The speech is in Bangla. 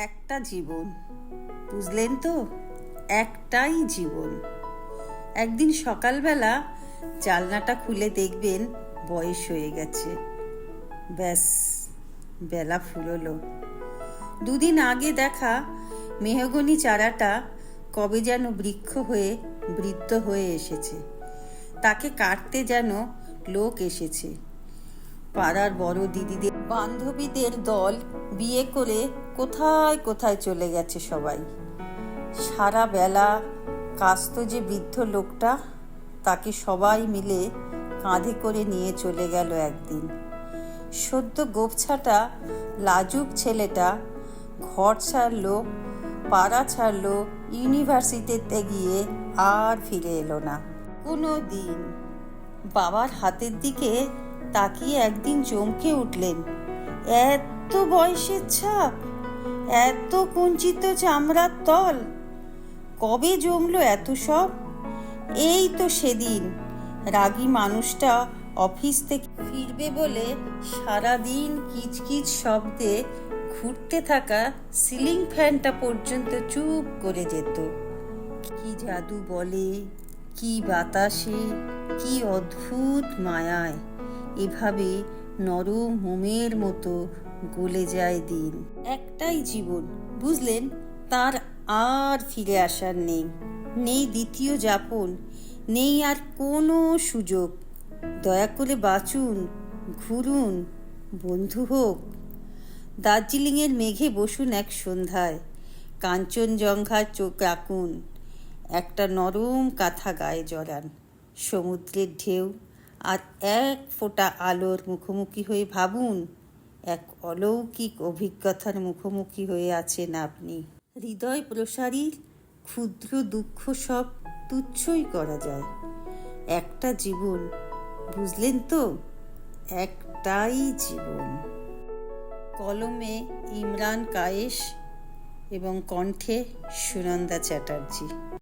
একটা জীবন, বুঝলেন তো? একটাই জীবন। একদিন সকালবেলা জানলাটা খুলে দেখবেন বয়স হয়ে গেছে। ব্যাস, বেলা ফুরলো। দুদিন আগে দেখা মেহগনি চারাটা কবে যেন বৃক্ষ হয়ে বৃদ্ধ হয়ে এসেছে। তাকে কাটতে যেন লোক এসেছে। পাড়ার বড় দিদিদের, বান্ধবীদের দল বিয়ে করে কোথায় কোথায় চলে গেছে সবাই। সারা বেলা কাস্ত যে বৃদ্ধ লোকটা, তাকে সবাই মিলে কাঁধে করে নিয়ে চলে গেল একদিন। সদ্য গোপছাটা লাজুক ছেলেটা ঘর ছাড়লো, পাড়া ছাড়লো, ইউনিভার্সিটিতে গিয়ে আর ফিরে এলো না কোনো দিন। বাবার হাতের দিকে তাকিয়ে একদিন চমকে উঠলেন। এত বয়সের ছাপ, এত কুঞ্চিত চামড়ার তল, কবে জমলো এত সব? এই তো সেদিন রাগী মানুষটা অফিস থেকে ফিরবে বলে সারাদিন কিচকিচ শব্দে ঘুরতে থাকা সিলিং ফ্যানটা পর্যন্ত চুপ করে যেত। কি জাদু বলে, কি বাতাসে, কি অদ্ভুত মায়ায় এভাবে নরম মোমের মতো গলে যায় দিন। একটাই জীবন, বুঝলেন? তার আর ফিরে আসার নেই, নেই দ্বিতীয় যাপন, নেই আর কোনো সুযোগ। দয়া করে বাঁচুন, ঘুরুন, বন্ধু হোক। দার্জিলিংয়ের মেঘে বসুন এক সন্ধ্যায়, কাঞ্চনজঙ্ঘার চোখ রাখুন, একটা নরম কাঁথা গায়ে জড়ান। সমুদ্রের ঢেউ আর এক ফোঁটা আলোর মুখোমুখি হয়ে ভাবুন, এক অলৌকিক অভিজ্ঞতার মুখোমুখি হয়ে আছেন আপনি। হৃদয় প্রসারী ক্ষুদ্র দুঃখ সব তুচ্ছই করা যায়। একটা জীবন, বুঝলেন তো? একটাই জীবন। কলমে ইমরান কায়েস এবং কণ্ঠে সুনন্দা চ্যাটার্জি।